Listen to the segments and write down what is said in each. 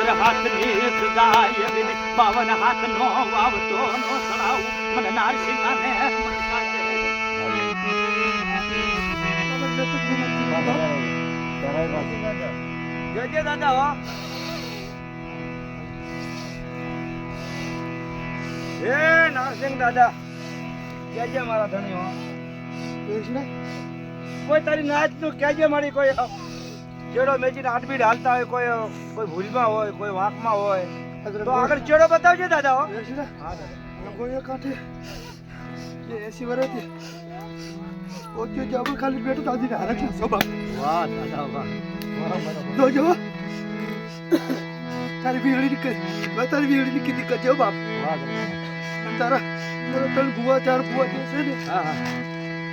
પર હાથની જુદાઈ બિન 52 હાથનો વાવતો નો સળાવ મને નારસિંહાને જય દાદા હો હે નારસિંહ દાદા જય મારા ધણી હો કોઈ તારી નાચ નું કહેજે મારી કોઈ ચેડો મેચીને આટબીડ હાલતા હોય કોઈ ભૂલમાં હોય કોઈ વાંકમાં હોય તો આગળ ચેડો બતાવજે દાદા હો હા દાદા ગોળીઓ કાઢે એ 80 વર્ષથી ઓકે જબ ખાલી બેઠો દાદી ને હરખ સોબા વાહ દાદા વાહ તો જો તારી બીડી નીકળ તારી બીડી નીકળી નીકળ જો બાપ વાહ દાદા તારા ત્રણ બુઆ ચાર બુઆ જે છે ને હા હા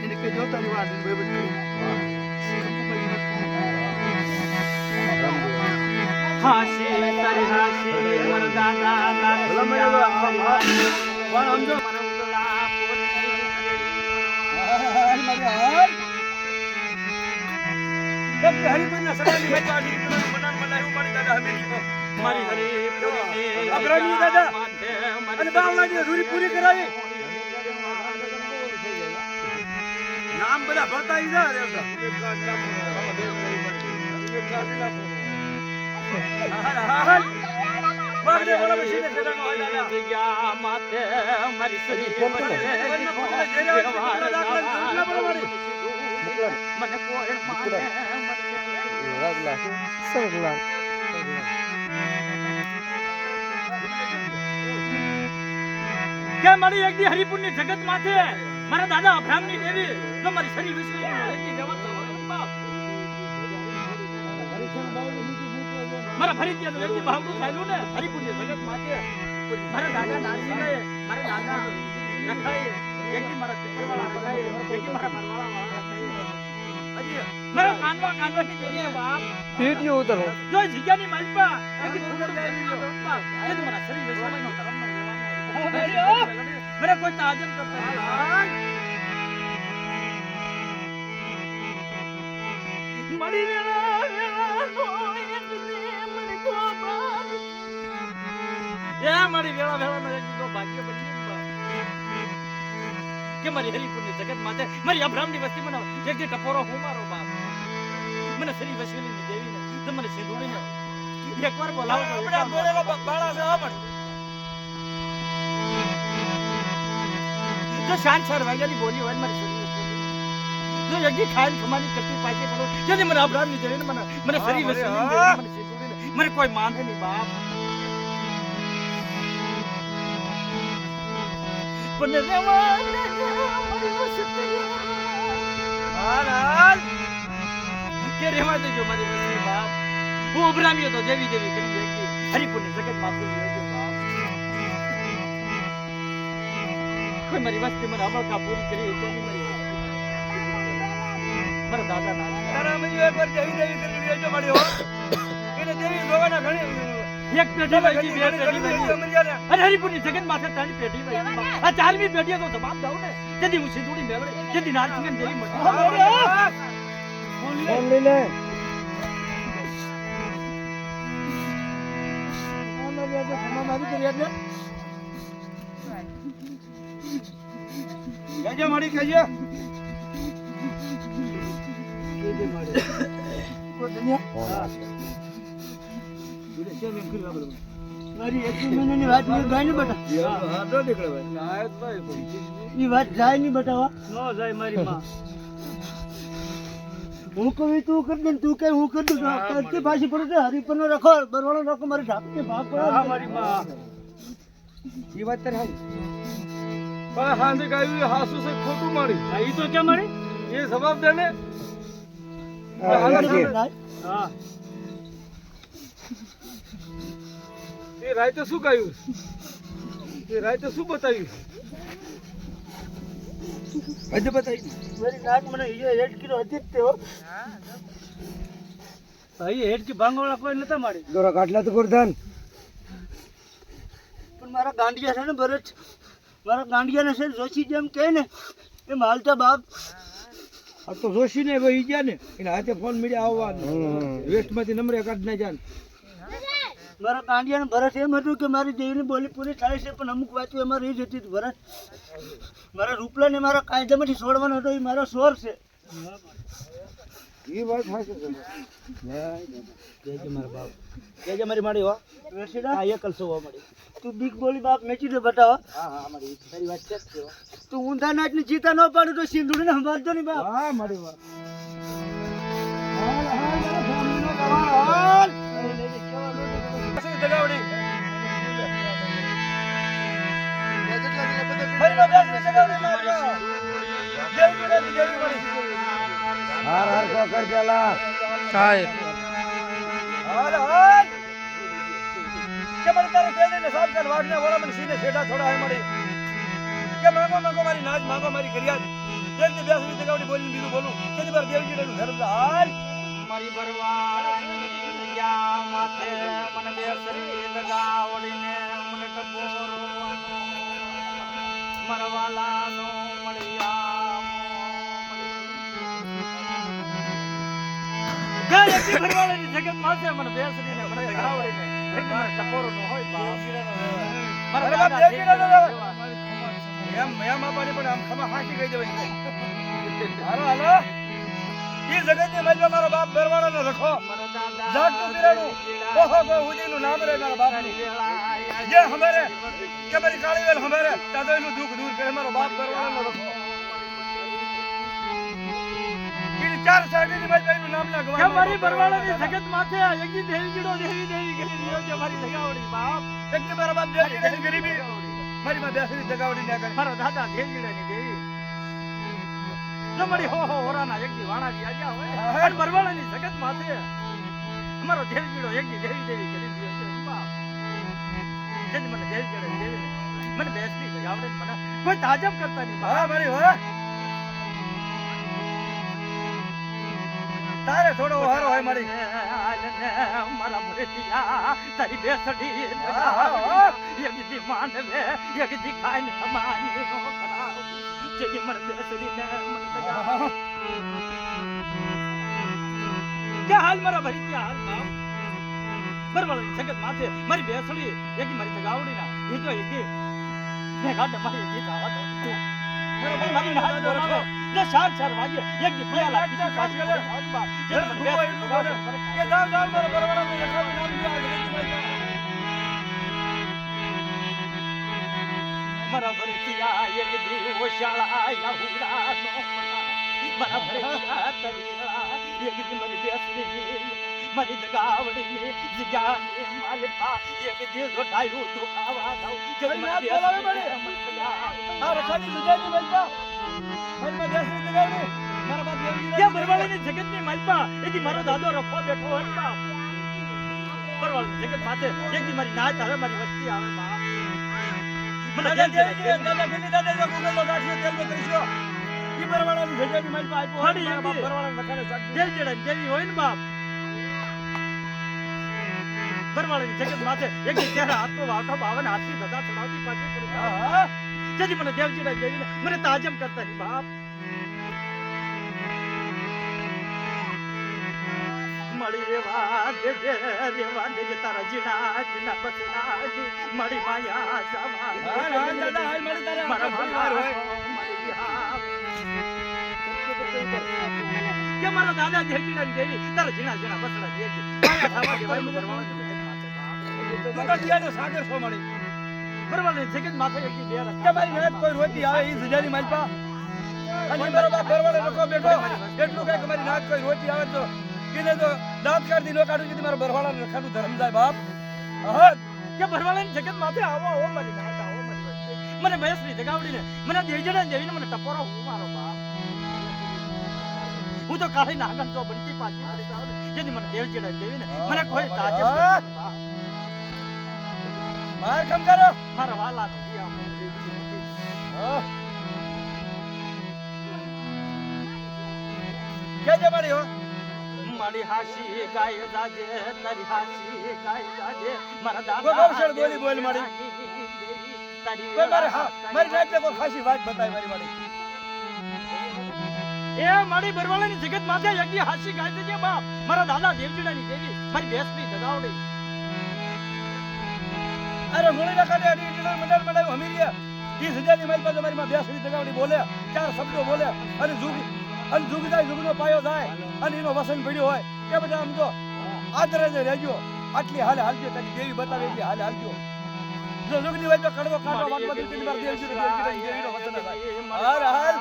એને કે જો તારી વાત બે બધી હાસી તારી હાસી મર દાદા નારસિંહા પણ સમજો મરમદલા પોતી હરિપુરના સગાની બેટાડી મનાન બનાવ્યું મારી દાદા હમેથી મારી હરીપુરની અગ્રણી દાદા અને બાવલાની અધૂરી પૂરી કરાવી નામ બધા ભરતા ઈ જા રે વાગડે બોલા મશીને સેડાનો હોય દાદા જગ્યા માથે મારી સરી મને કોઈ માને કે મારી એક દી હરિપુર ની જગત માથે મારા દાદા અભરામ ની દેવી તો મારી શરીર વિશે મારા ફરી ત્યાં તો એક ભાવનું થયેલું ને હરિપુર ની જગત માથે મારા દાદા નારસિંહાએ મારા દાદા રખાય એક દી મારા પીપળવાળા રખાય એક દી મારા મરવાળા રખાય અજી મારા કાનવા ની દેવી બાપ પેટીઓ ઉતરો જો જગ્યાની માલપા એક દી ફૂલ દેવી બાપ એ તો મારા શરીર વિશે નો ધર્મ નો मेरा कोई ताजम करता है मड़ी वेला मड़ी वेला वेला मेरे तो भाग्य बनी के मारी हरिपुर ની જગત માથે મારી અબ્રાહમ ની વસ્તી મને એક જે ટપોરો હું મારો બાપ મને શરી વસેલી ની દેવી ને તો મને સિંધુડી ને એકવાર બોલાવો આપડા બોલેલો બાળા છે પણ जो शान सर वाली बोली હોય મારી શરીર જો યગી ખાઈલ ખમાની કરતી પાછી પડો જદી મને અબ્રાહમ ની દેવી મને શરીર વસેલી મને સિંધુડી મને કોઈ માને નહીં બાપ પણ રેવા મારી વસતી હાલ કે રેવા દેજો મારી વસતી બાપ હું અબ્રાહ્મ્યો તો દેવી દેવી કરી દેખી હરિપુર ની જગત માથે લેજો બાપ કોઈ મારી વસ્તી મને અમલકા પૂરી કરી તેની મારા દાદા ના તારા મજી એકવાર દેવી દેવી કરી લેજો મારી હો એને દેવી ભગવાના ઘણી એક પેઢી વહી બે પેઢી વહી અરે હરિપુર ની જગત માથે તારી પેઢી વહી આ ચારમી પેઢી તો જવાબ દઉં ને જેથી હું સિંધુડી મેળવે જેથી નારસિંહ દેવી મળી ફોન લઈ લે કહેજો મારી કહેજો મારી 1 મહિનાની વાત મેં ગાય ને બેટા હા તો નીકળે ભાઈ ના ઈ વાત જાય નહીં બટાવા નો જાય મારી માં હું કહું તું કર દે તું કે હું કર દઉં કે પાછી પડે હરિપર નો રખો બરવાળો રખો મારી ઢાપ કે ભાગ પડે હા મારી માં ઈ વાત તારે હાલ પણ હાંજે ગાયું હાસુ સે ખોટું મારી આ ઈ તો કેમ મળી એ જવાબ દે ને હા એ રાતે શું ગાયું એ રાતે શું બતાવ્યું આજે બતાવી મારી નાક મને એ 1 કિલો હતી જ તે હો ભાઈ હેડ કે ભાંગોળા કોઈ નતા મારી દોરા કાટલા તો ગોરધાન પણ મારા ગાંડિયા છે ને ભરત મારા ગાંડિયા ને છે જોશી જેમ કહે ને એ માલતા બાપ આ તો જોશી ને ભાઈ ગયા ને એને હાથે ફોન મીડિયા આવવાનું વેસ્ટ માંથી નંબર કાઢ ના જાન મારા કાંડિયાને ભરત એમ હતું કે મારી દેવીની બોલી પૂરી થાય છે, પણ અમુક વાતો એમાં રહી જતી હતી. ભરત મારા રૂપલાને મારા કાયદામાંથી છોડવાનો હતો, એ મારો સોર છે. એ વાત સાચી છે. જય મારા બાપ, જય મારી માડી હો. રસીદા, હા એકલ છો માડી. તું બીક બોલી બાપ મેચી દે બતાવો. હા હા માડી તારી વાત છે જ. તું ઊંધા નાચની ચીતા ન પાડું તો સિંધુડીને સંભાળજો નહીં બાપ. હા માડી વાત. હાલ હાલ મારા ફેમિલીનો ગવાણ હાલ. શું જગાવડી? ફરી બાપ બેસી જગાવડી મારજો. દેવજી નથી દેવી પડી. હાર હાર કો કર પેલા. હાલ હાલ. કે મને તારે તેડીને સાફ કર વાડને વળા મને સીધે છેડા થોડા હે મળી. કે માંગો માંગો મારી નાજ માંગો મારી ફરિયાદ. દેવજી બેસી જગાવડી બોલીને બીજું બોલું. કેની પર દેવજી નું ધર્મ હાલ. મારી બરવાળિયા માથે મને બેસરી લગાવડીને મને ટપોરો મરવાલાનો મળ્યા ભરવાળાની જગત માથે મને બેસરીને મને લગાવડીને મને ટપોરો નો હોય બાપ અરે બાપ દેવજી નો એમ માપાની પણ આમ ખમા હાંસી ગઈ દેવાય. હાલો હાલો. ઈ જગતની મજમાં મારો બાપ બરવાળાનો રખો જાગતું પીરાણું ઓહો ગો ઉદીનું નામ રે મારા બાપનું. જે હમારે કે મારી કાળી વેલ હમારે તાદોયનું દુઃખ દૂર કરે મારો બાપ બરવાળાનો રખો. ઈ ચાર સાડીની મજમાં નામ ના કે ગવા. મારી બરવાળાની જગત માથે યજ્ઞ દેવી ગીડો દેવી દેવી કરી રહ્યો છે મારી જગાવડી બાપ એટલે મારા બાપ દેવજીની ગરીબી મારી માં બેસરી જગાવડી ના કરે. મારા દાદા દેવગીડાની દેવી તમારી હો હોરાના યજ્ઞ વાણાજી આજા હોય અને બરવાળાની જગત માથે અમારો દેવગીડો યજ્ઞ દેવી દેવી કરી રહ્યો છે બાપ જેને મને દેવગીડા દેવી મને બેસની જગાવડે મને કોઈ તાજબ કરતા નહીં હા બાપ મારી હો. તારે થોડો હારો હોય મારી. મારા ભરેતિયા તારી બેસડી યજ્ઞ માનવે યજ્ઞ ખાઈને કમાની નો કરાવ જેની મને બેસડીને મને જગાવ કે હાલ મારા ભરેતિયા હાલ બાપ બરવાળાની જગત માથે મારી બેસડી યજ્ઞ મારી જગાવડી ના એ તો યજ્ઞ મેં ગાડે મારી યજ્ઞ આવા તો મારી હાથ બોલાવો જે ચાર વાગે યજ્ઞ ફળિયાલા પીછે પાછી કરે બાપ જે મને બેસડી કે જાવ જાવ મારો બરવાળાનો લખાવી નામ દે આ જગતની મજમાં. મારા ભરતિયા એક દીવો શાળા યાહુડા નો મારા ભરતિયા તરીલા એક દી મારી બેસડી મારી દગાવડી જગાને માલપા એક દી જોટાયું તો ખાવા દઉં જે મને બેસડી આ રખાની સુજાની મજમાં મારી માં બેસરી જગાવડી મારા બાપ દેવજી કે બરવાળાની જગતની માલપા એથી મારો દાદો રખો બેઠો હોય બાપ બરવાળાની જગત માથે એક દી મારી નાચ આવે મારી વસ્તી આવે બાપ મને દાદા દેવજી દાદા ગિની દાદા જો ગુગલનો ગાંઠિયો તેલનો કરીશો. ઈ બરવાળાની જગ્યાની મજમાં આપ્યો હોય ફરી મારા બાપ એમની. બરવાળાને લખાને સાક્ષી. દેવજડા દેવી હોય ને બાપ બરવાળાની જગત માથે એક દી ત્યારે હાથમાં વાળતો બાવન હાથની ધજા ચડાવતી પાછી પડી હા જેથી મને દેવજીડા દેવીને મને તાજમ કરતા નહીં બાપ મળી રેવા દેજે તારા જીણા જીણા બસડાજી મળી માયા સવા હા દાદા હાલ મારી તારે મારા થોડી વાર હોય. કે મારા દાદા દેવજીડા દેવી તારા જીણા જીણા બસડા દેજી માયા સવા દેવાય બરવાળાની જગત માથે બાપ તું તો દિયાનો સાગર છો મારી. બરવાળાની જગત માથે એક દી બે કે મારી નાત કોઈ રોતી આવે ઈ સુજાની મજમાં અને મારો બાપ બરવાળે રખો બેઠો એટલું કઈ કે મારી નાત કોઈ રોતી આવે તો કીને તો દાંત કાઢી નો કાઢું કે મારા બરવાળાને રખાનું ધર્મ જાય બાપ. હા કે ભરવાળાની જગત માથે આવો આવો મારી નાત આવો મારી વચ્ચે મને બેસની જગાવડીને મને દેવજડા દેવીને મને ટપોરો હું મારો બાપ હું તો કાળી નાગન તો બનતી પાછી મારી સામે જેથી મને દેવજડા દેવીને મને કોઈ તાજબ કરતા નહીં બાપ. માર ખમ કરો. મારા વાલાનો દિયા મને દેવી હા કે જે મારી હો મારી હાસી ગાય જાજે તારી હાસી ગાય જાજે મારા દાદા ગોગવશળ બોલી બોલ મારી. તારી કોઈ મારે હા મારી નાત કોઈ ખાસી વાત બતાય મારી મારી. એ મારી બરવાળાની જગત માથે યજ્ઞ હાસી ગાય છે બાપ મારા દાદા દેવજીડાની દેવી મારી બેસની જગાવડી અરે ગોળીના કાંઠે અડી અડીને મંડાણ મંડાયું હમીરીએ 30,000 ની મારી પાસે મારી માં બેસરી દગાવડી બોલે 4 શબ્દો બોલે અને જુગ જાય જુગનો પાયો જાય અને એનો વસન પડ્યો હોય કે બેટા આમ તો આદરે જ રહેજો આટલી હાલે હાલજો તારી દેવી બતાવે એટલી હાલે હાલજો જો જુગની હોય તો કડવો કાઢો વાતમાં દીકરી વાર દેવીનો વસન થાય હાલ હાલ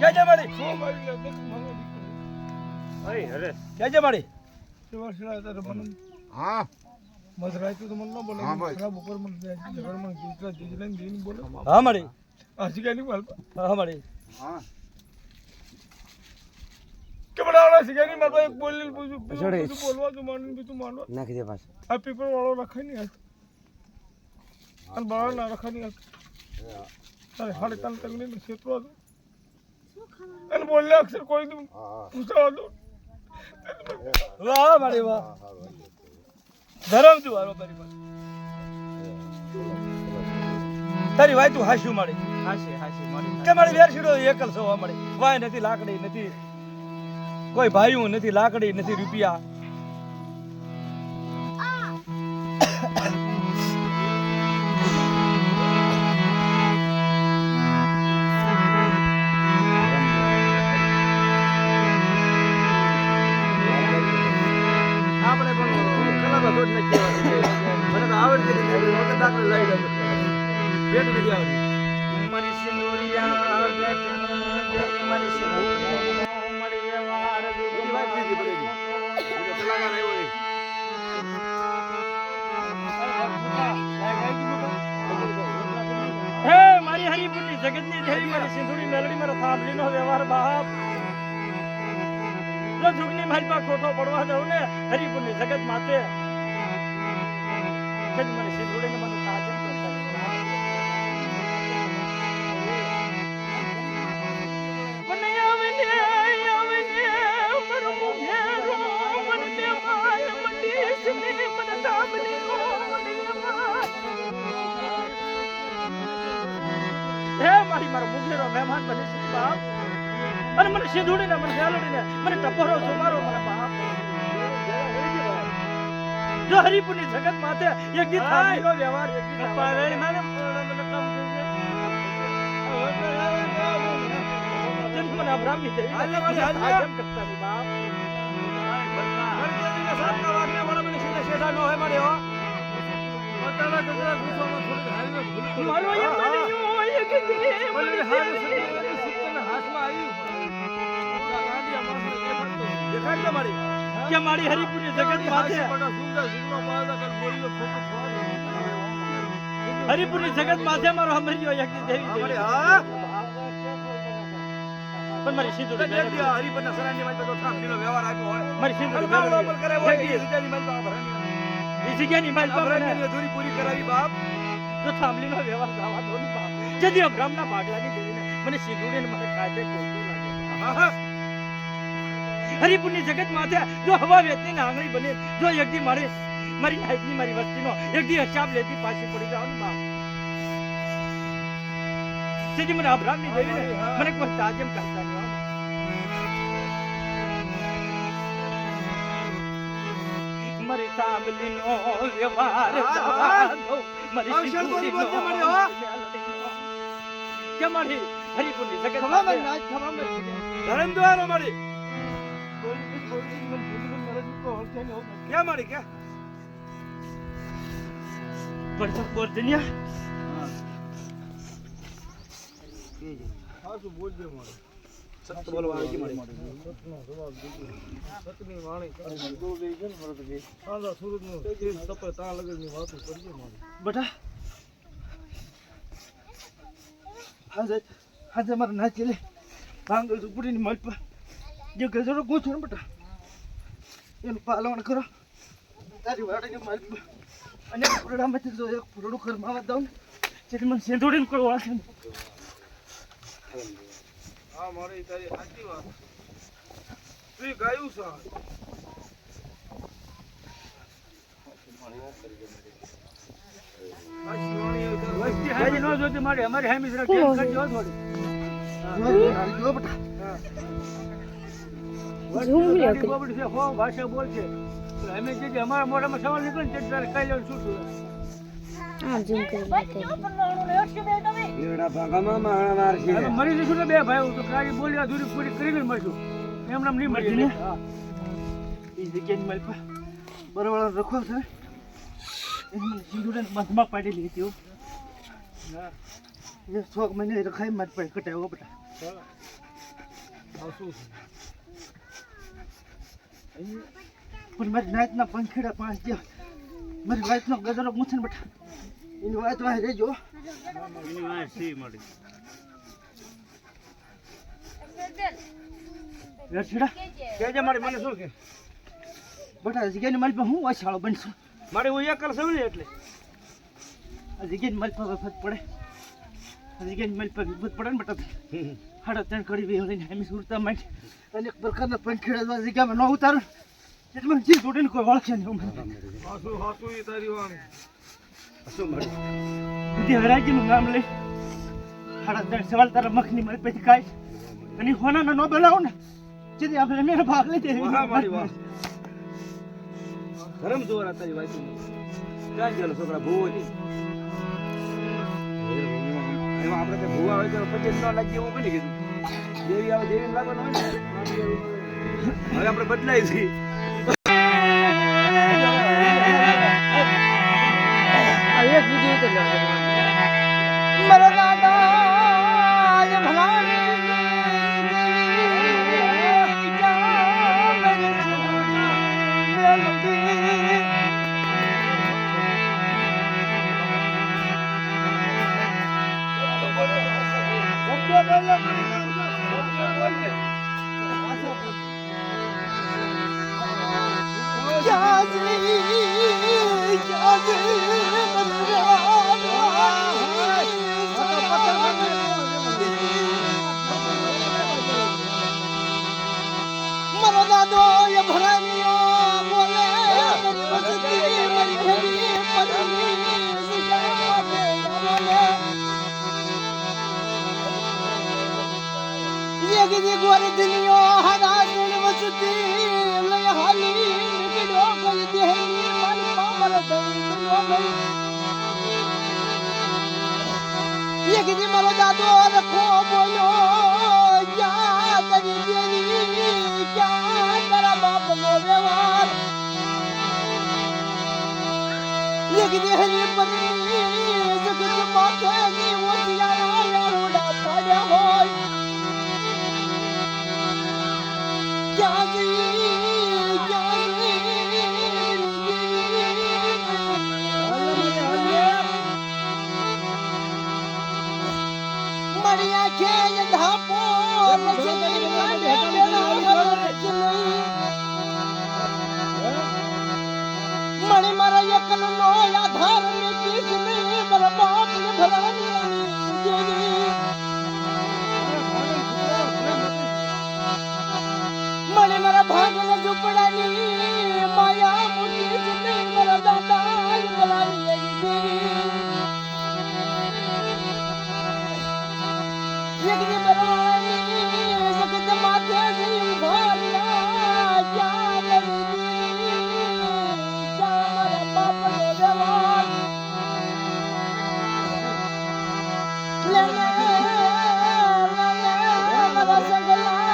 કેજે મારી કેજે મારી હા મજરાય તો મને ન બોલે હા ભાઈ. ખરાબ ઉપર મને જગરમાં જીતલા જીજલાને દીન બોલે હા મારી આજી કાની વાલ હા મારી હા કે બડાવડા સિગાની માર એક બોલી પૂછું બોલવા તો માની બીતું માનવા નાખી દે પાછો આ પીપર વાળો રખાય નહીં અને બાળા ના રખાય નહીં અરે હાડે તાલ તંગને ક્ષેત્રો હતો અને બોલ્યા અક્ષર કોઈ દી પૂછાવા દો વાહ મારી વાહ ધરમ તું હારો મારી પાસે તારી વાય તું હાસ્યું મારી કે મારી વેરશીડો એકલ છો મારી વાય નથી લાકડી નથી કોઈ ભાઈયું નથી લાકડી નથી રૂપિયા આપણે પણ કલામાં થોડી નથી મને તો આવડતી નથી વખત દાખલ લઈ ગયો ભેટ નથી આવડી મારી સિંદુરિયા બેટ મારી સિંદુરિયા મારી વ્યવહાર એની વાત લીધી પડેલી એટલે કલાકાર આવ્યો એ હે મારી હરિપુરની જગતની દેવી મારી સિંધુડી મેલડી મારા થાંભલીનો વ્યવહાર બાપ જો જુગની મારી પાસે ખોટો પડવા દઉં ને હરિપુરની જગત માતે જજ મારી સિંધુડીને મને તાજમ કરતા મને આવે ને મારો ઘેરો મને બેમાન મંડીશ ને મને થાંભલીનો મને વ્યવહાર હે મારી મારો મુખેરો મહેમાન બની છે બાપ અને મને સિંધુડીને મને મેલડીને મને ટપોરો સુમારો મને બાપ જો હરિપુરની જગત માથે એક દી થાંભલીનો વ્યવહાર એક દી પાવેણી મને કામ મને અબ્રામની દેવી હાલે વાળી હાલે. તાજમ કરતા ની બાપ મારી દેવીને સાપના વાગને વળે મને સીધા શેઠા ન હોય મારે હો પોતાના ગજરા ગુસ્સામાં થોડી હાલને ભૂલી મારો એ મનિયો એક દી મને હારું સત્યના સત્યના હાથમાં આવ્યું ગાંડિયા માણસને દેખાડતો દેખાડ કે મારી કે મારી હરિપુરની જગત માથે હરિપુરની જગત માથે મારો હમરિયો એક દી દેવી અમારે દેવી હા પણ મારી સિંધુડી મેલડી હરિપરના સરાની માં તો થાંભલીનો વ્યવહાર આપ્યો હોય મારી સિંધુડી અલમાવડો મેલડી અમલ કરાવ્યો હોય એ જગ્યાની માં તો ભરાની એ જગ્યાની મારી પાસે ભરાની અધૂરી પૂરી કરાવી બાપ જો થાંભલીનો વ્યવહાર જવા દો ને બાપ જદી અબ્રામના ભાગલાની દેવીને મને સિંધુડીને મને કાયદે ખોટું લાગે હા હા હરિપુરની જગત માથે જો હવા વેચની આંગળી બને જો એક દી મારી નાયકની મારી વસ્તીનો એક દી હિસાબ લેતી પાછી પડી જાવ ને બાપ સીધી મને અબ્રામની દેવીને મને કોઈ તાજમ કરતા નહીં મારી થાંભલીનો વ્યવહાર જવા દો મારી અવસર બોલી બોલતે સિંધુડીનો મળી હો. કે મારી હરિપુરની જગત ખમા માથે મારી ધરમ દ્વારો મારી ક્યાં મારી ક્યાં પડતો બોર્દનિયા હાસુ બોલજે મારે સત્ય બોલવા આવી ગઈ મારી સતની વાણી કરી દો લઈ ગયો ને મારે તો ગઈ આલા સુરતનો તેજ તપે તા લગનની વાતો કરજે મારે બેટા હાજે મારે નાચી લે ભાંગલ ઝૂંપડીની માલ પર જે ગજરો ગોછો ને બેટા એનું પાલન કરો તારી વાડીને માલ પર અને ફૂરડામાંથી જો એક ફૂરડું કરમાવા દઉં ને જેથી મને સેંધોડીને કોઈ વાંચે ને હા મારી તારી સાચી વાત તું ગાયું છે હજી ન જોતી મારી અમારી હામી જરા કેમ કરજો થોડી જો બેટા વસ્તી બોબડી છે હો ભાષા બોલ છે અમે જે અમારા મોઢામાં સવાલ નીકળે ને તે તારે કઈ લેવાનું શું છું મરી જઈશું ને બે ભાઈ તો કાળી બોલી અધૂરી પૂરી કરીને મળશું એમ નામ નહીં મળી હા એ જગ્યાની મારી પાસે બરોબર રખો છે એને સિંદુરને બંધમાં પાડેલી હતી હા એ 6 મહિને રખાઈ મારી પાસે કટાયો બેટા આવશું પણ મારી નાતના પંખેડા પાંચ દે મારી વાતનો ગજરો મૂછે ને બેટા એની વાત વાહ રહેજો એની વાત સી મળી વેરછડા કેજે મારી મને શું કે બેટા જગ્યાની મારી પાસે હું વાછાળો બનશું મારે હું એકલ છું ને એટલે આ જગ્યાની મારી પાસે વફત પડે આ જગ્યાની મારી પાસે વિપત પડે ને બેટા 3.5 કડી વેળીને એમ સુરતા માંડી અનેક પ્રકારના પંખેડા જગ્યામાં ન ઉતારું એટલે મને જી જોડીને કોઈ ઓળખે નહીં હાસુ એ તારી વાણ શું મળી તે હરાજીનું નામ લઈ 3.5 સવાલ તારા મખની મારી પછી કાય અને હોનાનો નો બોલાવો ને જેથી આપણે મેં ભાગ લીધે વાહ મારી વાહ ધરમ જોરા તારી વાત ક્યાં ગયેલો છોકરા ભૂવો ની એમાં આપણે કે ભૂવા હોય તો પછી ન લાગી એવું બની ગયું દેવી આવે દેવી લાગવાનું હોય ને હવે આપણે બદલાય છે એક વિડિયો તો મારા દાદા એ ભલાની મારો દાદો એ ભરાણીઓ બોલે યગી ગોર દિનિયો હરા દિલ વસતી લય હાલી નીકળ્યો કઈ દેહની મન પામર દઈનો મઈ યગી મારો દાદો રખો બોલ્યો ક્યાં કરી દેની ક્યાં તારા બાપ નો વ્યવહાર યગી દેહની પરની જગત માથે ની ઓછિયા યારોડા પડ્યા હોય મરિયા કે ધાપો મણી મારા એકલ નો આધાર ની પીઠ નહીં મારા બાપ ને ભરાની મને મારા ભાગને ઝૂંપડાની માયા મોટી જમીન મારા દાદા બોલાવી એકની બરવાની જગત માથે જઈ ભર્યા જ્યાં મારા બાપનો વ્યવહાર મારા સંગલા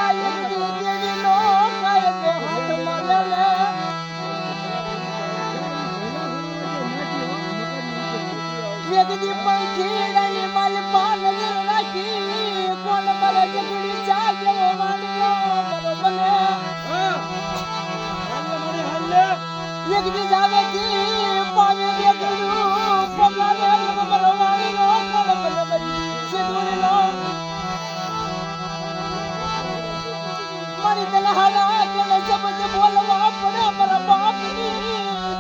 યગદી પંખીડાની માલ પાલ રાખી કોણ મરે જગડી ચાલે વાણીઓ મરો બને યગદી જાવે કી પાવે દેગડું પગલા મરો વાણીઓ કોણ બને બની સિંદૂરી નો મારી તલહારા કોણ શબ્દ બોલવા પડે મારા બાપની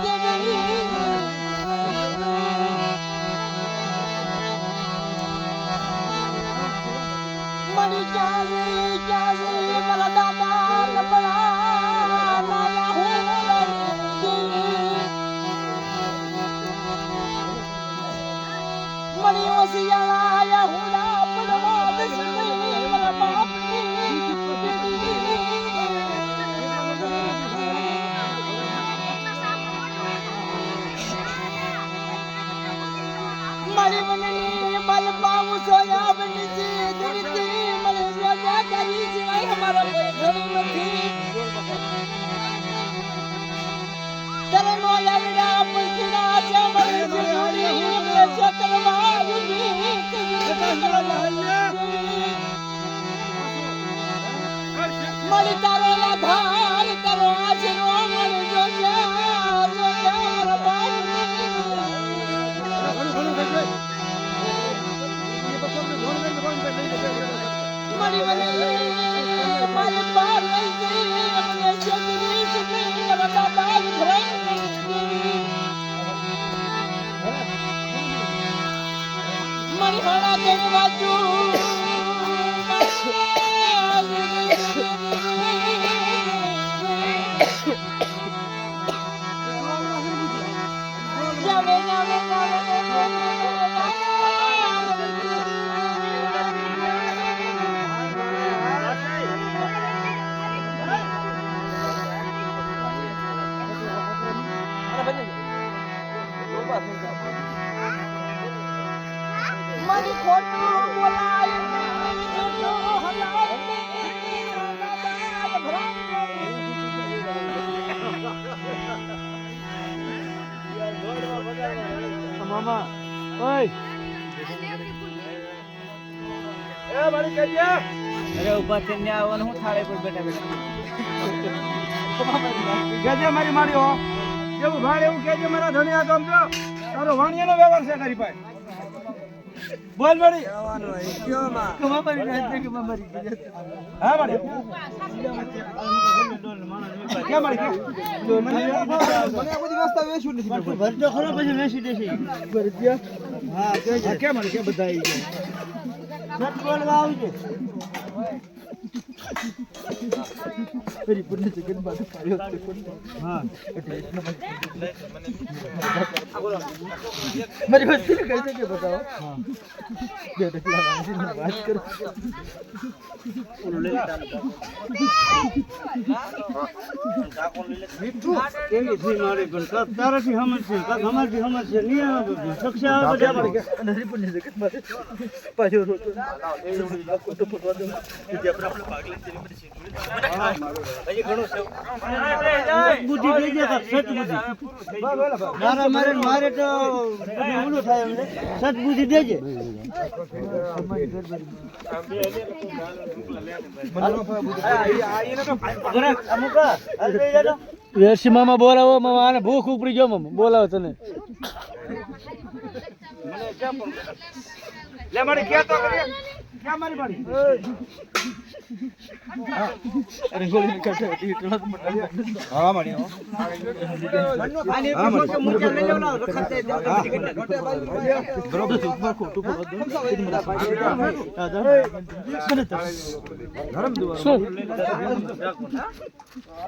દેવી સોયા બની છે દુરતી મને જોયા કરી સિવાય અમારો કોઈ ઘર નથી તને નો લાગડા પંખીના છે મને જોડી મને ચક્રમાં ઉભી મળી તારો આધાર તારો આશરો મને જોયા મારા બાપ મળી મારી બાર લઈ મને જગરી સુખી મારા બાબા ઘર મળી હણા તેન બાજુ મારી ખોટું બોલાય મામા ઓય એ મારી કજ્યા અરે ઉભા થઈને આવવાનું હું થાળે પર બેઠા ગજે મારી મારી હો જેવું ભાડ એવું કેજે મારા ધણિયા તો સમજો તારો વાણિયાનો વ્યવહાર છે તારી પાસે બોલ મારી આવવાનો હે કયો માં કમા મારી રાત કે મારી હા મારી કે મારી મને આ બધી વસ્તુ વેચું નથી ભરજો ખરો પછી વેચી દેશે ભરજો હા કે મારી કે બધા આવી ગયા સત બોલવા આવજે ફરી પુણ્ય જગત બાદ પાયો હા મારી વાત કઈ છે કે બતાવો હા બે ટકલા વાંચીને વાત કરો કેવી થી મારી પણ તારાથી સમજ છે કાક અમારથી સમજ છે નિયમ સક્ષા બધા મળી ગયા અને હરી પુણ્ય જગત બાદ પાછો રોતો તો ફોટો દો કે આપણે ભાગ લે તેરી મળી છે હજી ઘણું છે બુદ્ધિ દઈ દે કાક સત બુદ્ધિ મારા મારે તો ઓલું થાય અમને સત બુદ્ધિ દેજે વેસી મામા બોલાવો મામા આને ભૂખ ઉપડી ગયો મામા બોલાવો તને લે મારી કે તો કરે ક્યાં મારી બાડી અરે ગોળી કાઢે ટીટલા તો હા મારી હો આને ફોટો મુકે લઈ લેવાનો રખત દે બરોબર ઉપર ખોટું પર ધરમ દુઆ